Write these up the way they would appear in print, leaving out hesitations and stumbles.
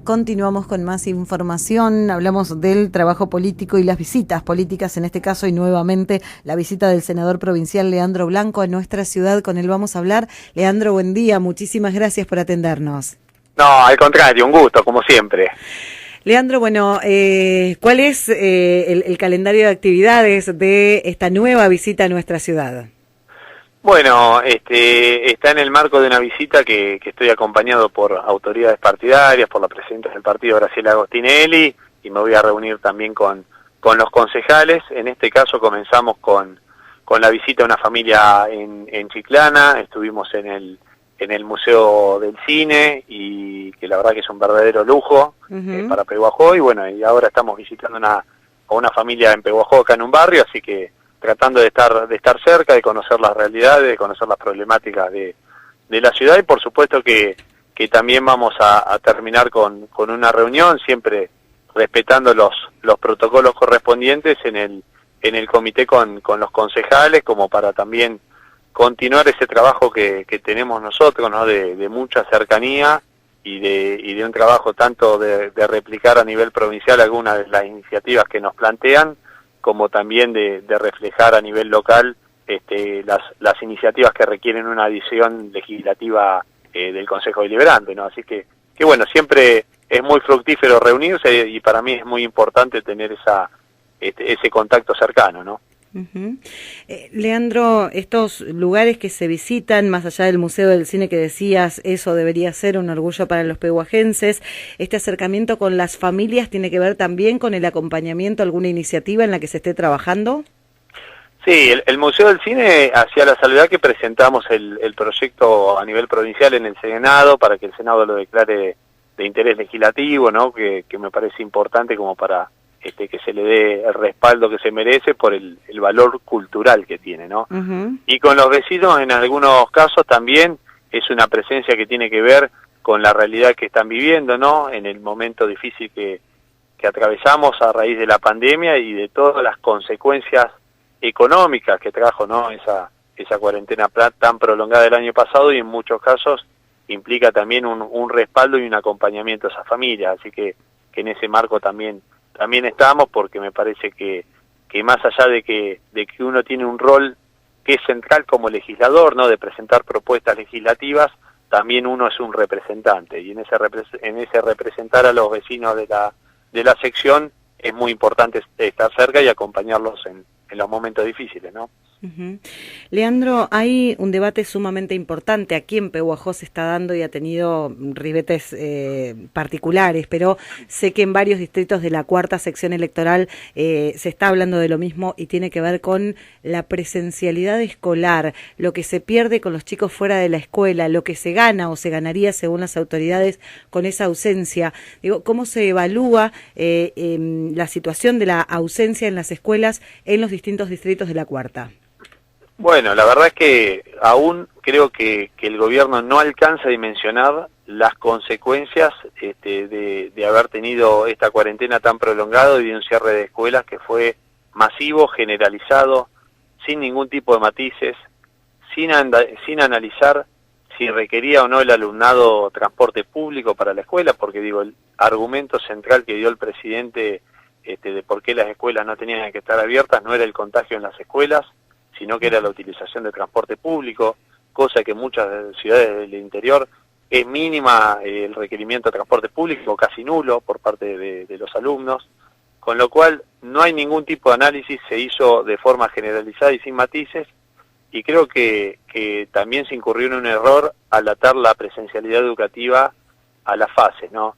Continuamos con más información, hablamos del trabajo político y las visitas políticas en este caso y nuevamente la visita del senador provincial Leandro Blanco a nuestra ciudad, con él vamos a hablar. Leandro, buen día, muchísimas gracias por atendernos. No, al contrario, un gusto, como siempre. Leandro, bueno, ¿cuál es el calendario de actividades de esta nueva visita a nuestra ciudad? Bueno, está en el marco de una visita que estoy acompañado por autoridades partidarias, por la presidenta del partido, Graciela Agostinelli, y me voy a reunir también con los concejales. En este caso comenzamos con la visita a una familia en Chiclana, estuvimos en el Museo del Cine, y que la verdad que es un verdadero lujo para Pehuajó, y bueno, y ahora estamos visitando a una familia en Pehuajó, acá en un barrio, así que tratando de estar cerca, de conocer las realidades, de conocer las problemáticas de la ciudad, y por supuesto que también vamos a terminar con una reunión, siempre respetando los protocolos correspondientes en el comité con los concejales, como para también continuar ese trabajo que tenemos nosotros, ¿no? De mucha cercanía y de un trabajo tanto de replicar a nivel provincial algunas de las iniciativas que nos plantean, como también de reflejar a nivel local las iniciativas que requieren una adición legislativa del Consejo Deliberante, ¿no? Así que bueno, siempre es muy fructífero reunirse, y para mí es muy importante tener ese contacto cercano, ¿no? Leandro, estos lugares que se visitan, más allá del Museo del Cine que decías, eso debería ser un orgullo para los pehuajenses. ¿Este acercamiento con las familias tiene que ver también con el acompañamiento a alguna iniciativa en la que se esté trabajando? Sí, el Museo del Cine hacía la salvedad que presentamos el proyecto a nivel provincial en el Senado, para que el Senado lo declare de interés legislativo, ¿no? Que me parece importante como para que se le dé el respaldo que se merece por el valor cultural que tiene, ¿no? Y con los vecinos, en algunos casos también es una presencia que tiene que ver con la realidad que están viviendo, ¿no? En el momento difícil que atravesamos a raíz de la pandemia y de todas las consecuencias económicas que trajo, ¿no? Esa cuarentena tan prolongada del año pasado, y en muchos casos implica también un respaldo y un acompañamiento a esas familias, así que en ese marco también estamos, porque me parece que más allá de que uno tiene un rol que es central como legislador, ¿no? De presentar propuestas legislativas, también uno es un representante, y en ese representar a los vecinos de la sección es muy importante estar cerca y acompañarlos en los momentos difíciles, ¿no? Leandro, hay un debate sumamente importante aquí en Pehuajó, se está dando y ha tenido ribetes particulares, pero sé que en varios distritos de la cuarta sección electoral se está hablando de lo mismo, y tiene que ver con la presencialidad escolar, lo que se pierde con los chicos fuera de la escuela, lo que se gana o se ganaría según las autoridades con esa ausencia. Digo, ¿cómo se evalúa la situación de la ausencia en las escuelas en los distintos distritos de la cuarta? Bueno, la verdad es que aún creo que el gobierno no alcanza a dimensionar las consecuencias de haber tenido esta cuarentena tan prolongada y de un cierre de escuelas que fue masivo, generalizado, sin ningún tipo de matices, sin analizar si requería o no el alumnado transporte público para la escuela, porque digo, el argumento central que dio el presidente de por qué las escuelas no tenían que estar abiertas no era el contagio en las escuelas, sino que era la utilización de transporte público, cosa que en muchas ciudades del interior es mínima el requerimiento de transporte público, casi nulo por parte de los alumnos, con lo cual no hay ningún tipo de análisis, se hizo de forma generalizada y sin matices, y creo que también se incurrió en un error al atar la presencialidad educativa a las fases, ¿no?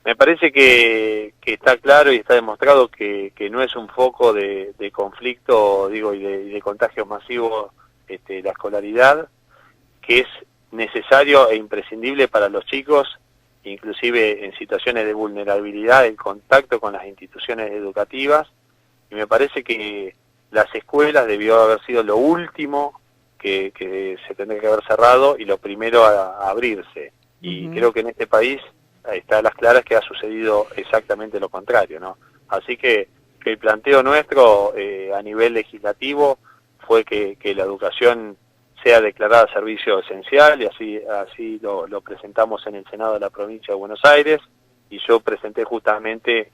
Me parece que está claro y está demostrado que no es un foco de conflicto, digo, y de contagios masivos la escolaridad, que es necesario e imprescindible para los chicos, inclusive en situaciones de vulnerabilidad, el contacto con las instituciones educativas, y me parece que las escuelas debió haber sido lo último que se tendría que haber cerrado y lo primero a abrirse. Y creo que en este país está a las claras que ha sucedido exactamente lo contrario, ¿no? Así que el planteo nuestro a nivel legislativo fue que la educación sea declarada servicio esencial, y así lo presentamos en el Senado de la Provincia de Buenos Aires, y yo presenté justamente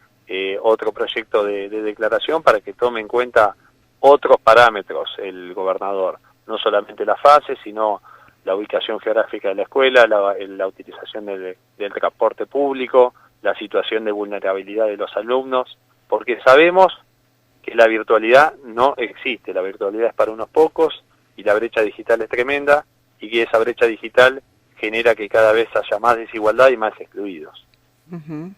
otro proyecto de declaración para que tome en cuenta otros parámetros el gobernador, no solamente la fase, sino la ubicación geográfica de la escuela, la utilización del transporte público, la situación de vulnerabilidad de los alumnos, porque sabemos que la virtualidad no existe, la virtualidad es para unos pocos y la brecha digital es tremenda, y que esa brecha digital genera que cada vez haya más desigualdad y más excluidos. Uh-huh.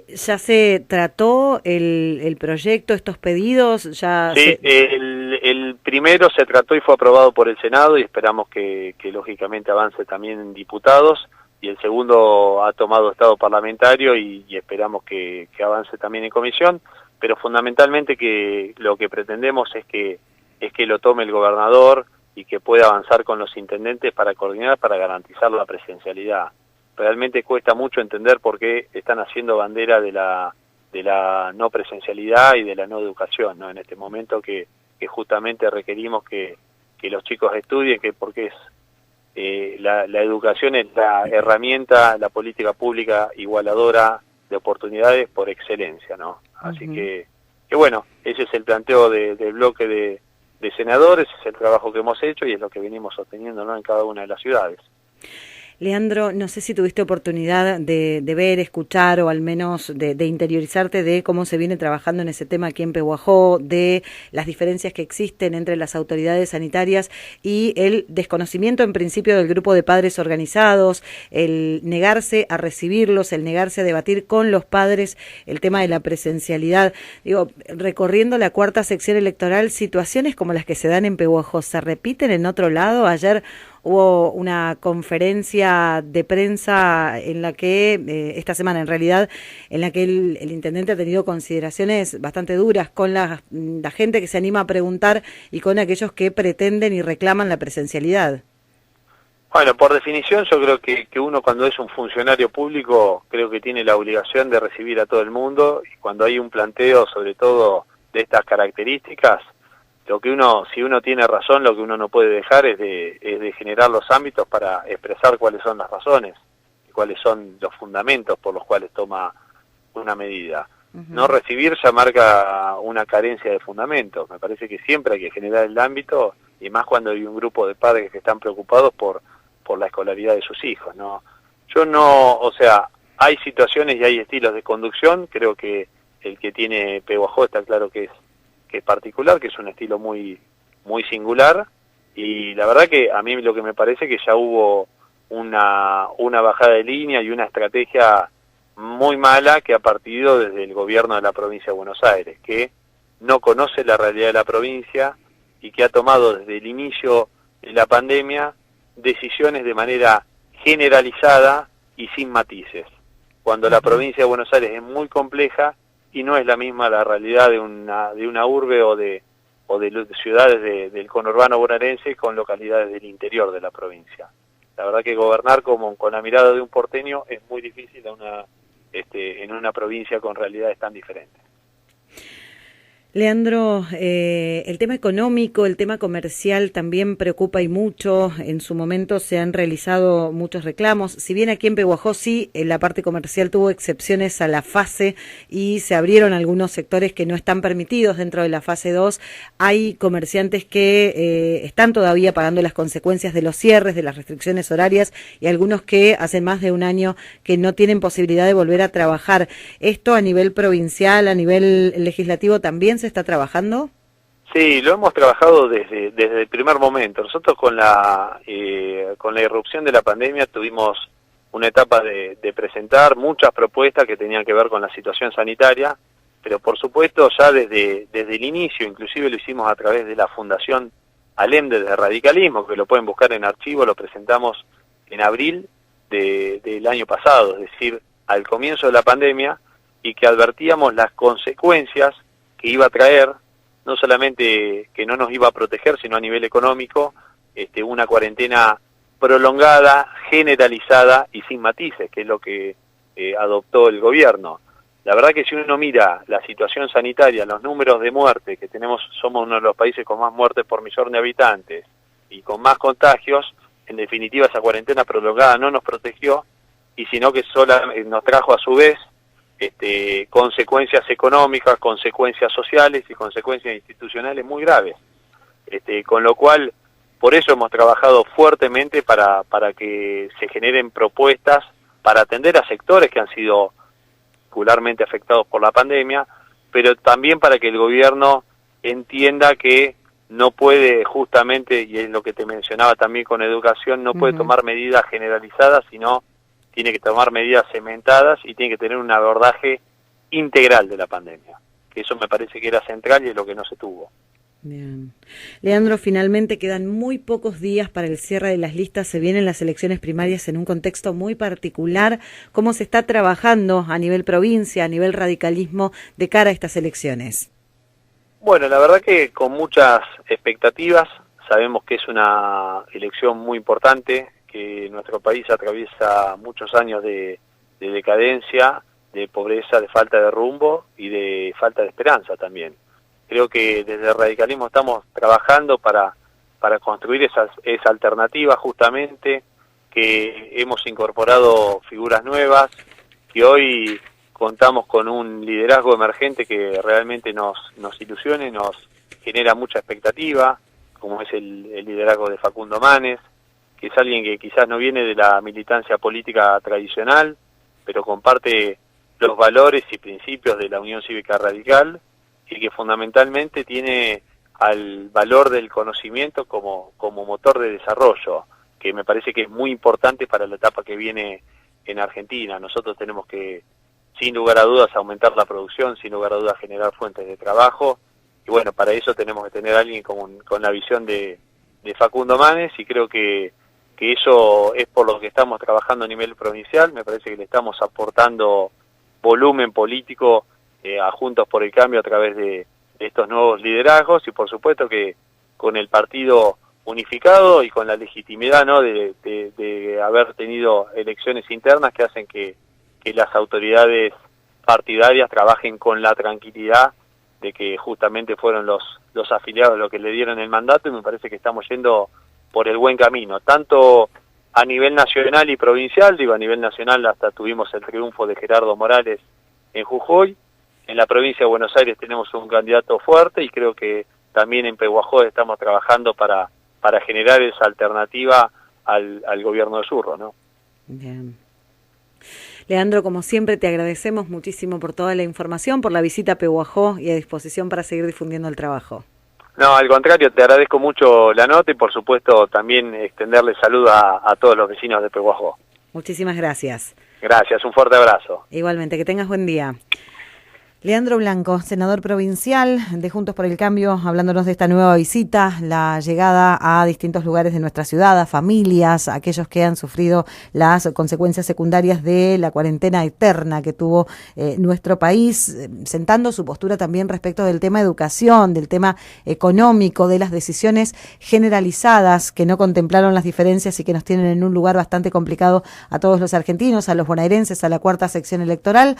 ¿Ya se trató el proyecto, estos pedidos? Sí, el primero se trató y fue aprobado por el Senado y esperamos que lógicamente avance también en diputados, y el segundo ha tomado estado parlamentario y esperamos que avance también en comisión, pero fundamentalmente que lo que pretendemos es que lo tome el gobernador y que pueda avanzar con los intendentes para coordinar, para garantizar la presencialidad. Realmente cuesta mucho entender por qué están haciendo bandera de la no presencialidad y de la no educación, ¿no? En este momento que justamente requerimos que los chicos estudien, porque es la educación es la herramienta, la política pública igualadora de oportunidades por excelencia, ¿no? Así que bueno, ese es el planteo del bloque de senadores, es el trabajo que hemos hecho y es lo que venimos sosteniendo, ¿no?, en cada una de las ciudades. Leandro, no sé si tuviste oportunidad de ver, escuchar o al menos de interiorizarte de cómo se viene trabajando en ese tema aquí en Pehuajó, de las diferencias que existen entre las autoridades sanitarias y el desconocimiento en principio del grupo de padres organizados, el negarse a recibirlos, el negarse a debatir con los padres el tema de la presencialidad. Digo, recorriendo la cuarta sección electoral, situaciones como las que se dan en Pehuajó, ¿se repiten en otro lado? Ayer hubo una conferencia de prensa en la que, esta semana en realidad, en la que el intendente ha tenido consideraciones bastante duras con la gente que se anima a preguntar y con aquellos que pretenden y reclaman la presencialidad. Bueno, por definición yo creo que uno cuando es un funcionario público creo que tiene la obligación de recibir a todo el mundo, y cuando hay un planteo sobre todo de estas características, si uno tiene razón, lo que uno no puede dejar es de generar los ámbitos para expresar cuáles son las razones y cuáles son los fundamentos por los cuales toma una medida. No recibir ya marca una carencia de fundamentos. Me parece que siempre hay que generar el ámbito, y más cuando hay un grupo de padres que están preocupados por la escolaridad de sus hijos, ¿no? Hay situaciones y hay estilos de conducción. Creo que el que tiene Pehuajó está claro que es particular, que es un estilo muy muy singular, y la verdad que a mí lo que me parece que ya hubo una bajada de línea y una estrategia muy mala que ha partido desde el gobierno de la provincia de Buenos Aires, que no conoce la realidad de la provincia y que ha tomado desde el inicio de la pandemia decisiones de manera generalizada y sin matices, cuando la provincia de Buenos Aires es muy compleja y no es la misma la realidad de una urbe o de ciudades del conurbano bonaerense con localidades del interior de la provincia. La verdad que gobernar con la mirada de un porteño es muy difícil en una provincia con realidades tan diferentes. Leandro, el tema económico, el tema comercial también preocupa y mucho. En su momento se han realizado muchos reclamos. Si bien aquí en Pehuajó sí, la parte comercial tuvo excepciones a la fase y se abrieron algunos sectores que no están permitidos dentro de la fase 2, hay comerciantes que están todavía pagando las consecuencias de los cierres, de las restricciones horarias, y algunos que hace más de un año que no tienen posibilidad de volver a trabajar. ¿Esto a nivel provincial, a nivel legislativo también se está trabajando? Sí, lo hemos trabajado desde el primer momento. Nosotros con la irrupción de la pandemia tuvimos una etapa de presentar muchas propuestas que tenían que ver con la situación sanitaria, pero por supuesto ya desde el inicio, inclusive lo hicimos a través de la Fundación Allende de Radicalismo, que lo pueden buscar en archivo, lo presentamos en abril del año pasado, es decir, al comienzo de la pandemia, y que advertíamos las consecuencias que iba a traer, no solamente que no nos iba a proteger, sino a nivel económico, una cuarentena prolongada, generalizada y sin matices, que es lo que adoptó el gobierno. La verdad que si uno mira la situación sanitaria, los números de muerte que tenemos, somos uno de los países con más muertes por millón de habitantes y con más contagios, en definitiva esa cuarentena prolongada no nos protegió, y sino que nos trajo a su vez consecuencias económicas, consecuencias sociales y consecuencias institucionales muy graves. Con lo cual, por eso hemos trabajado fuertemente para que se generen propuestas para atender a sectores que han sido particularmente afectados por la pandemia, pero también para que el gobierno entienda que no puede justamente, y es lo que te mencionaba también con educación, no puede tomar medidas generalizadas, sino tiene que tomar medidas cementadas y tiene que tener un abordaje integral de la pandemia, que eso me parece que era central y es lo que no se tuvo. Bien. Leandro, finalmente quedan muy pocos días para el cierre de las listas, se vienen las elecciones primarias en un contexto muy particular. ¿Cómo se está trabajando a nivel provincia, a nivel radicalismo, de cara a estas elecciones? Bueno, la verdad que con muchas expectativas, sabemos que es una elección muy importante, que nuestro país atraviesa muchos años de decadencia, de pobreza, de falta de rumbo y de falta de esperanza también. Creo que desde el radicalismo estamos trabajando para construir esa alternativa justamente, que hemos incorporado figuras nuevas, que hoy contamos con un liderazgo emergente que realmente nos ilusiona y nos genera mucha expectativa, como es el liderazgo de Facundo Manes, que es alguien que quizás no viene de la militancia política tradicional, pero comparte los valores y principios de la Unión Cívica Radical, y que fundamentalmente tiene al valor del conocimiento como motor de desarrollo, que me parece que es muy importante para la etapa que viene en Argentina. Nosotros tenemos que, sin lugar a dudas, aumentar la producción, sin lugar a dudas generar fuentes de trabajo, y bueno, para eso tenemos que tener a alguien con la visión de Facundo Manes, y creo que eso es por lo que estamos trabajando a nivel provincial. Me parece que le estamos aportando volumen político a Juntos por el Cambio a través de estos nuevos liderazgos, y por supuesto que con el partido unificado y con la legitimidad, ¿no?, de haber tenido elecciones internas que hacen que las autoridades partidarias trabajen con la tranquilidad de que justamente fueron los afiliados los que le dieron el mandato, y me parece que estamos yendo por el buen camino, tanto a nivel nacional y provincial. Digo, a nivel nacional hasta tuvimos el triunfo de Gerardo Morales en Jujuy. En la provincia de Buenos Aires tenemos un candidato fuerte, y creo que también en Pehuajó estamos trabajando para generar esa alternativa al gobierno de Zurro, ¿no? Bien. Leandro, como siempre, te agradecemos muchísimo por toda la información, por la visita a Pehuajó y a disposición para seguir difundiendo el trabajo. No, al contrario, te agradezco mucho la nota y por supuesto también extenderle salud a todos los vecinos de Pehuajó. Muchísimas gracias. Gracias, un fuerte abrazo. Igualmente, que tengas buen día. Leandro Blanco, senador provincial de Juntos por el Cambio, hablándonos de esta nueva visita, la llegada a distintos lugares de nuestra ciudad, a familias, a aquellos que han sufrido las consecuencias secundarias de la cuarentena eterna que tuvo nuestro país, sentando su postura también respecto del tema educación, del tema económico, de las decisiones generalizadas que no contemplaron las diferencias y que nos tienen en un lugar bastante complicado a todos los argentinos, a los bonaerenses, a la cuarta sección electoral,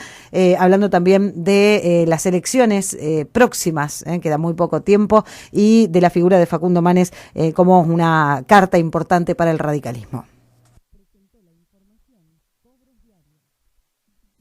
hablando también de las elecciones próximas, queda muy poco tiempo, y de la figura de Facundo Manes como una carta importante para el radicalismo.